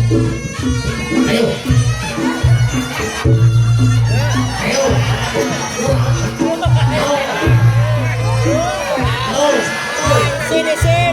Ayo. Ayo. Sini, sini.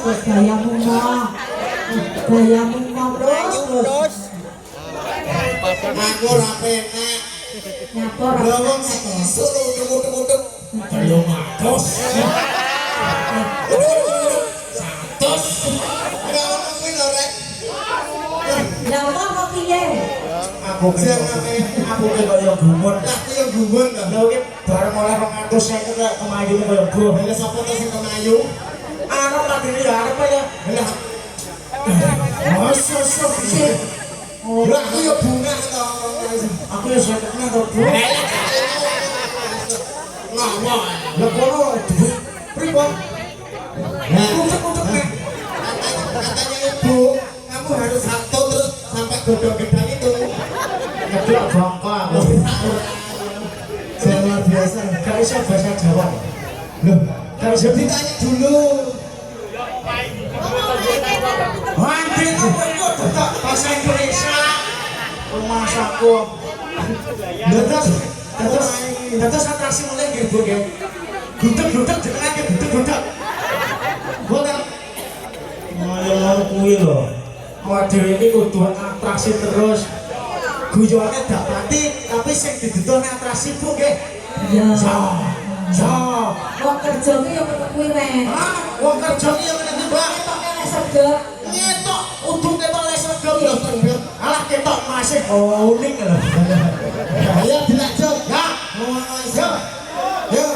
Terus gayamu mah terus Aku ora penak. nyapor Lawang suruh tunggu-tunggu. Ayo matos. Satos. Ora ono kuwi lho rek. nyapor kok piye Aku ke kaya gumun. Lah kaya gumun lho. Lha iki bareng oleh 250 kaya kemayu kaya go. Lah sapa to sing kemayu? Arep padine ya arep ya. Lah. Masa sih. Lah aku ya bunga to. Aku ya sakitnya to, Bu. Ngomong. Lah kono duit pripun? Kucuk-kucuk nek. Katanya Ibu, kamu harus satu terus sampai godong gedang itu. Ngedok bongkok. Saya luar biasa. Gak bisa bahasa Jawa. Loh, gak bisa ditanya dulu. Mandi kamu itu tetap bahasa Indonesia. Rumah saku. Terus atraksi mulai gitu ya. Gudeg-gudeg jenenge ke gudeg-gudeg. Boten. Malah kuwi lho. Awak dhewe iki kudu atraksi terus. Guyone dak pati tapi sing didudune atraksi Bu nggih. iya Ja. wong kerja ki yo kok kuwi rek Wong kerja iki yo ngene Mbak. ketok elek sedep Ngetok udung ketok les regem lho terbit. Alah ketok masih unik lho. Ya dilajut. Ya. Ngono aja. Ya.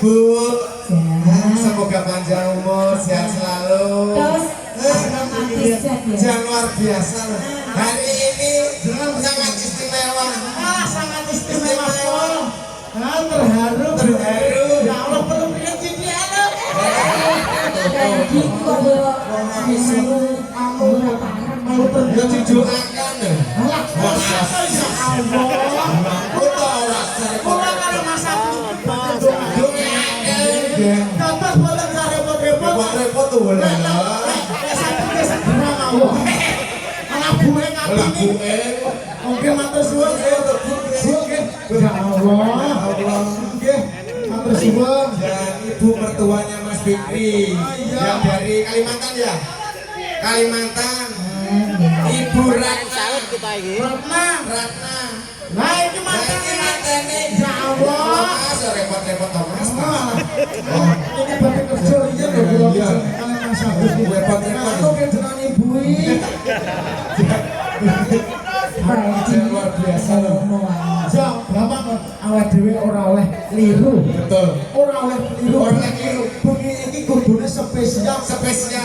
Ibu. Ya. Semoga panjang umur, sehat selalu. Terus romantis ya. Jangan luar biasa loh. Hari ini sangat istimewa. Sangat istimewa. Terharu. Ya Allah, peluknya Cici Anu. Kayak gitu kok Bro. Mau Ya didoakan loh. Alah, ya Allah. Kula karo Mas Agus tetep boten repot-repot. Repot tuh boleh. Satu segera mawon. Malah buwe ngati. Oke, matur suwun. Ya Allah. Nggih, matur suwun. Dan ibu mertuanya Mas Fikri yang dari Kalimantan ya. Kalimantan. Ibu Ratna. Ratna. Nah, ini mantan nih. Ya Allah. Mas repot-repot toh Mas. Ini bapak kerja iya lho kula bicara kalian Mas Agus. Repot-repot. Aku kedengan ibu iki. Luar biasa loh. Jam bapak awake dhewe ora oleh liru. Betul. Ora oleh liru. Ora oleh liru. Bengi iki kudune spesial.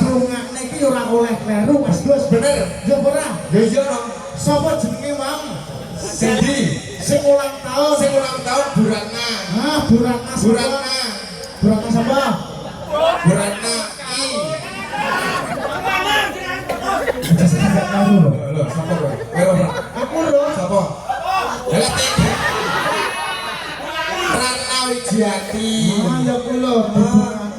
Bungane iki ora oleh kleru Mas Gus. Bener. Ya ora. Ya iya dong. Sapa jenenge Mang? Sendi. Sing ulang tahun. Sing ulang tahun Bu Ratna. Bu Ratna. Bu Ratna. Bu Ratna sapa? Bu Ratna I. Loh, sapa kowe? Aku lho. Sapa? Delete. Ratna Wijiati. Ya kula.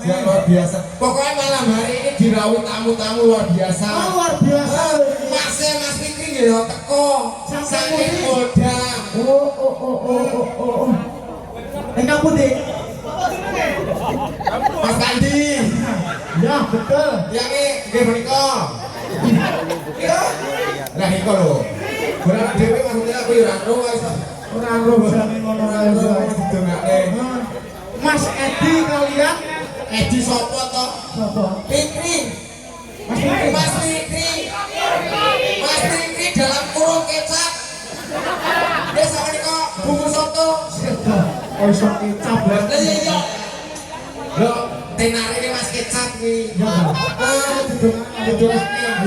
Yang luar biasa. Pokoknya malam hari ini dirawat tamu-tamu luar biasa. Luar biasa. Mas Fikri ya teko. Saking Kodam. Oh. Enggak putih. Mas Kandi. Ya betul. Yang ini nggih menika. Iya. Lah iki lho. Ora dhewe maksudnya aku ya ora roh wis. Ora roh jane ngono kae. Didongake. Mas Edi kalian Edi sapa to? sapa? Fikri. Mas Fikri. Mas Fikri. Mas Fikri dalam kurung kecap. Dia sama nika bungkus soto. Oh iso kecap Lah lah. iya. Lho, tenare ini Mas kecap iki. Ya.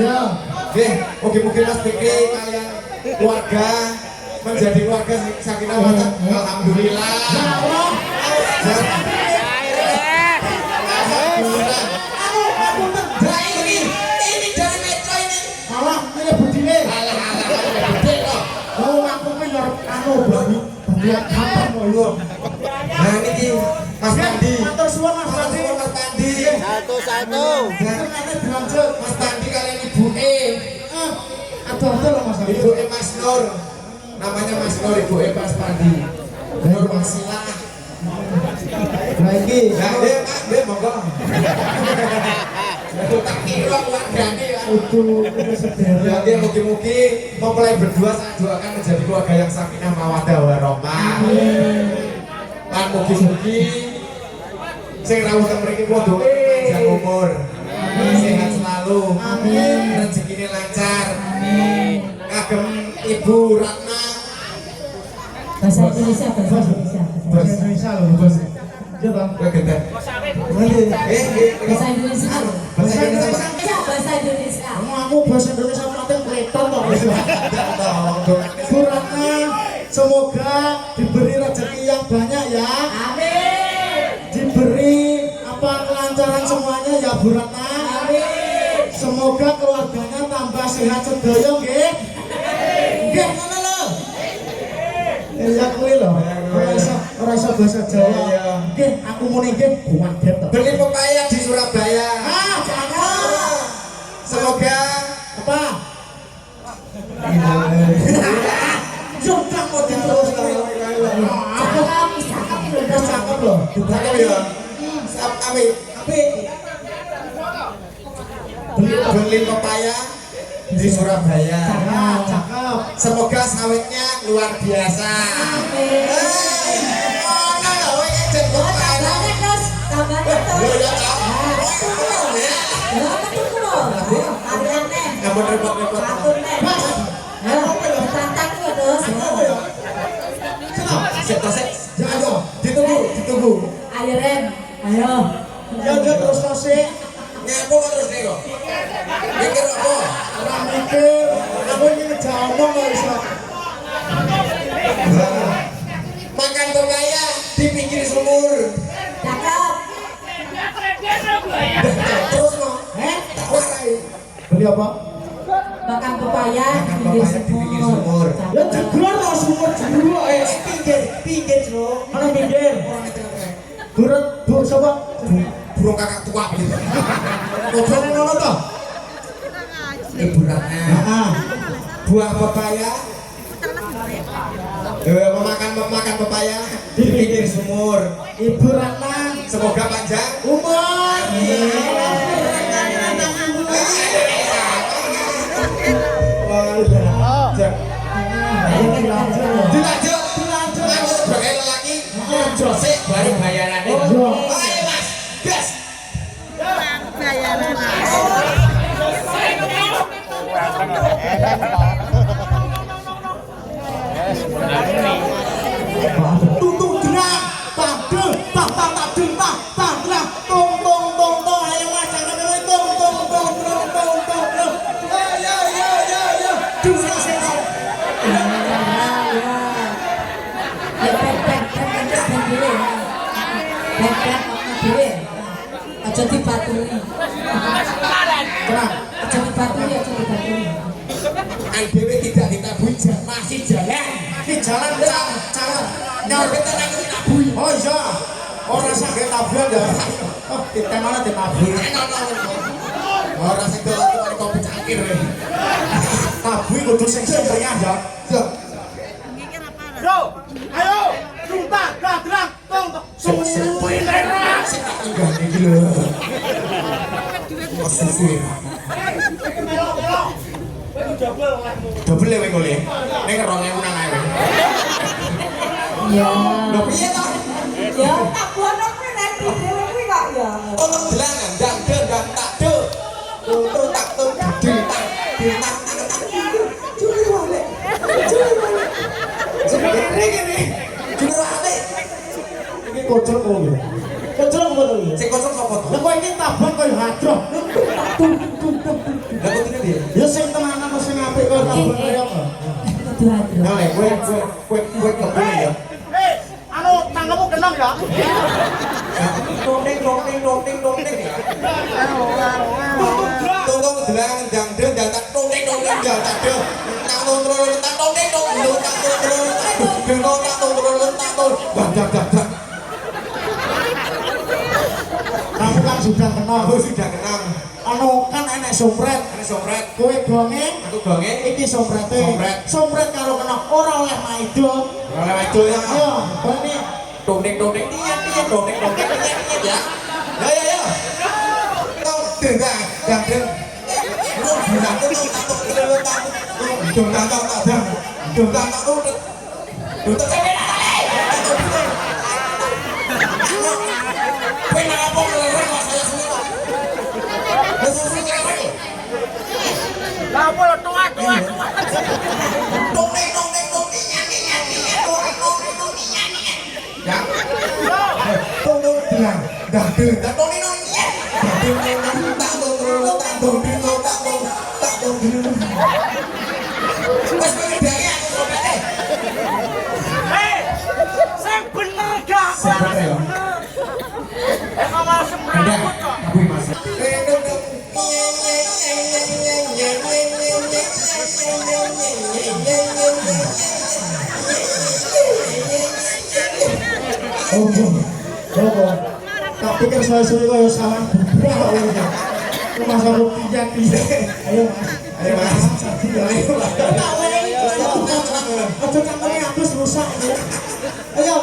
Ya. Nggih, mugi-mugi Mas Fikri kalian keluarga menjadi keluarga sakinah mawaddah. Alhamdulillah. Ya Allah. Nah ini dari Metro ini. Malah ini budine. Alah, gede kok. Oh aku ki yo anu babi. Lihat kapan kok yo. Nah niki Mas Pandi. Matur suwun Mas Pandi. Mas Pandi. Satu. Ini dilanjut. Mas Pandi kalian Ibu E. Aduh lho Mas Pandi. Ibu E Mas Nur. Namanya Mas Nur, Ibu E Mas Pandi. Nur Wasilah. Nah iki. Nah, Pak, monggo. Tak kira keluargane ya. Itu Ya, sederhana. dia mugi-mugi mempelai berdua saya doakan menjadi keluarga yang sakinah mawaddah warahmah. Lan mugi-mugi sing rawuh teng mriki kula doa panjang umur. Sehat selalu. Amin. Rezekine lancar. Kagem Ibu Ratna. Bahasa Indonesia. Bahasa Indonesia loh bos. Iya bang. Kowe gede. Bahasa Indonesia. Bahasa Indonesia. Ya, bahasa Indonesia. Aku bahasa Indonesia paling kreator kok. Doakan Bu Ratna, semoga diberi rezeki yang banyak ya. Amin. Diberi kelancaran semuanya ya Bu Ratna. Amin. Semoga keluarganya tambah sehat sedaya nggih. Nggih ngono lho. Ya kuwi lho. Ora iso bahasa Jawa. Nggih, aku muni nggih kuwaget to. beli pepaya di Surabaya. Jangan. Semoga Apa? Sudah mau diterus kalau cakep loh. cakep ya. Api. Beli pepaya di Surabaya. Cakep. Semoga sawitnya luar biasa. Amin. Mana lho ejen pepaya. Tambahnya terus, tambahnya terus. Ya Kak. Ya, betul loh. Kalian nih. Ampun repot-repot. Atur nih. Ya, tantang tuh terus. Sik. Ditunggu. Ayo Ren. sih. Nyapu terus nih kok. Mikir apa? Ora mikir, aku ini ngejawab kok iso. Makan pepaya di pinggir sumur. Cakep. Terus no. Tak warai. Beli apa? Makan pepaya Makan di pepaya di pinggir sumur. Ya jeglor lo sumur jeglor Pinggir bro. Mana pinggir? Orang itu Burut, burut siapa? burung kakak tua gitu. Ngobrol ngono toh? Hiburannya. Heeh. Buah pepaya. Makan pepaya di pinggir sumur. Hiburan nang Semoga panjang. umur. Dilanjut. Aku sebagai lelaki josek baru bayarannya. Ayo mas, gas. Tutup derang, tadel, tak tadel, tak derang, tong tong tong tong, ayo mas, jangan dulu tong tong tong tong tong tong tong, ya, dua sesi. Ya pek dhewe. Pek dhewe. Aja dipaturi. Tenang, Aja dipaturi. Dewe tidak ditabui masih jalan. ini jalan cara Nyorot tenang ditabui. Oh iya, orang sakit tabuhan ya. Oh, kita mana ditabui? Orang sing dolan kopi cangkir. Tabui kudu sing sempurna ya. Yo, ayo, sumpah, gadrang, tong, suwi merah. Sing tak enggak iki lho. Suwi. Double lewe kole. Ning 2000 nang ae. Ya. Lho piye to? Ya tak bono kuwi nek dhewe kuwi kok ya. Tolong gelangan ndang ndang tak do. Tuh tak tuh gede tak. Curi wale. Gini. Curi wale. Ini kocok kok ya. Kocok kok ya. Sing kosong sapa to? Lah kok ini tabung kok hadroh. Lah kok dia? Ya sing tenanan sing apik kok tabung kaya apa? Kudu hadro. Nah, kowe kebun ya. Anu, tanganmu kenong ya? Nonting ya. Tolong gelangan ndang ndang tak nonting ya tak do. Tak nonton tak nonting tak. Kamu kan sudah kenal. Aku sudah kenal. Anu kan enek sompret. Ini sopret. Kowe gonge, Aku gonge. iki somprete. Sompret. Sompret karo kena ora oleh maido. Kalau itu ya. Ayo, bani. Nonting dia ya. Ya. Tong dendang ndang. Lu bilang Lapo lo tua. Sing bener gak? Ngomong semprot kok. Opo. Tak pikir saya kaya salah bubrah kok ini. Masa rupiah piye. Ayo Mas. Ayo Mas. Ayo Mas. Aja cangkeme habis rusak ya. Ayo.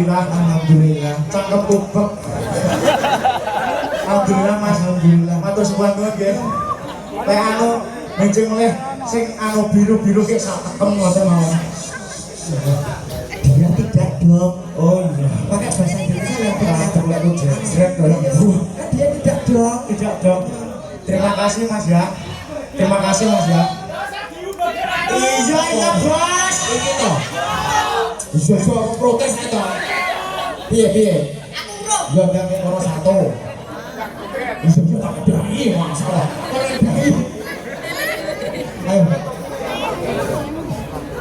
Alhamdulillah. Cakep kupek. Alhamdulillah Mas, alhamdulillah. Matur suwun nggih. Kayak anu menceng oleh sing anu biru-biru kayak satekem ngoten mawon. Dia tidak dong. Oh iya. Pakai bahasa Indonesia yang tidak Terlalu aku jejret dong. Kan dia tidak dong. Tidak dong. Terima kasih Mas ya. Terima kasih Mas ya. Iya iya bos. Iki to. Bisa aku protes to. Piye piye? ya dan nomor 1. Bisa tak dai masalah. Ayo.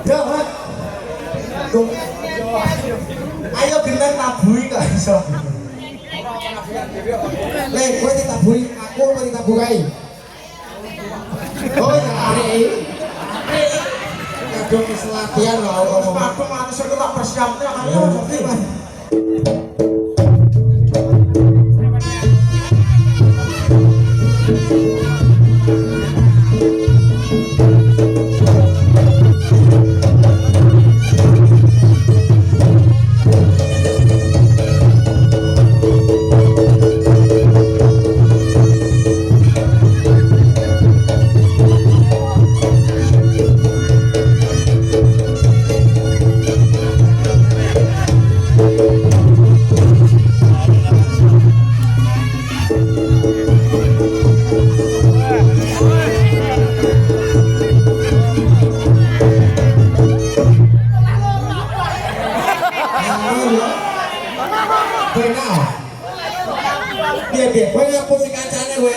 Ya, Mas. Tuh. Ayo gendang tabui kok iso. Le, kowe ditabui, aku apa ditabukai? Oh ya, arek. Kadung wis latihan lho ngomong. Sepatu manusia itu tak persiapnya ayo tapi Mas. Piye kowe ngapu sing kancane kowe?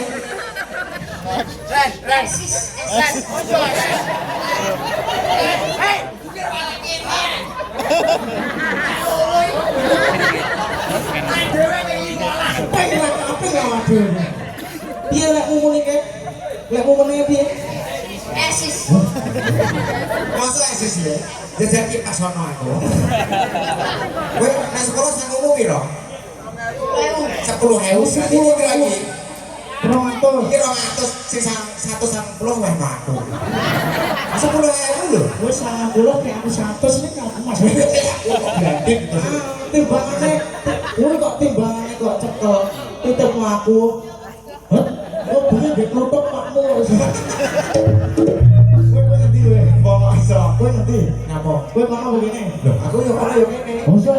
Piye lek mumune ke? Lek mumune piye? Masa eksis ya? Jajan kipas ono aku. Kowe nang sekolah sangomu piro? 10.000 berarti iki lagi. Pronto. Iki 200 sing 190 wae aku. 10.000 lho. Wis 90 kayak aku 100 ini aku Mas. Aku kok gandeng gitu. Timbangane, kok timbangane kok cekel. Titipmu aku. Hah? Oh, bunyi di kluthuk pakmu. Kowe ngendi kowe? Mbok iso. Kowe ngendi? Napa? Kowe kono begini. Lho, aku yo kono yo kene. Masa?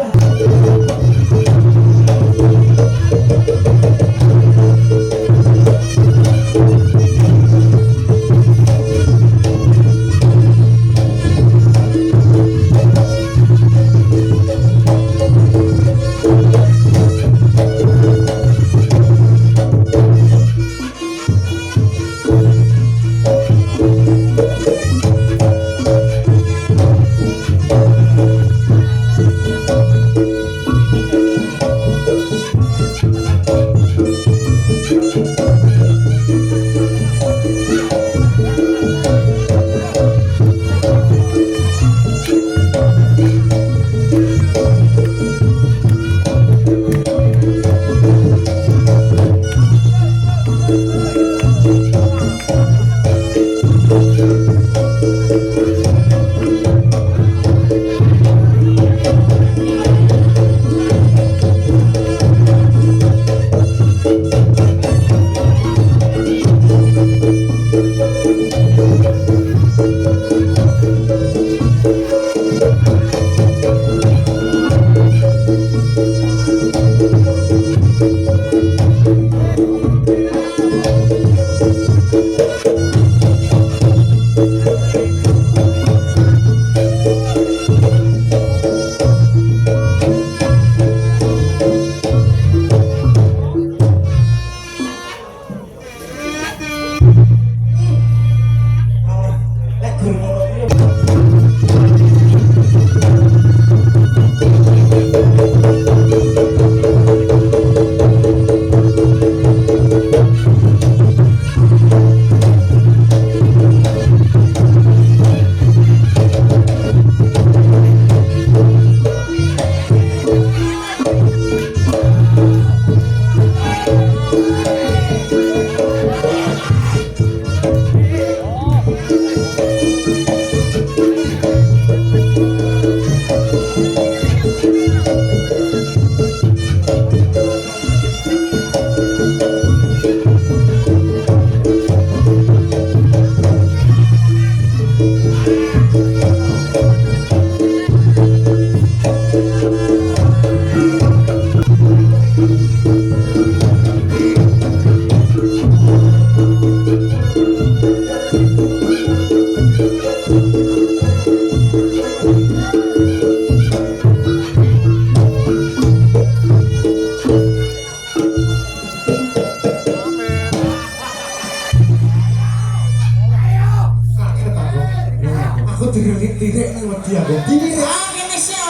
dilirik-lirik nih wedi aku. Dilirik. Ah kene sik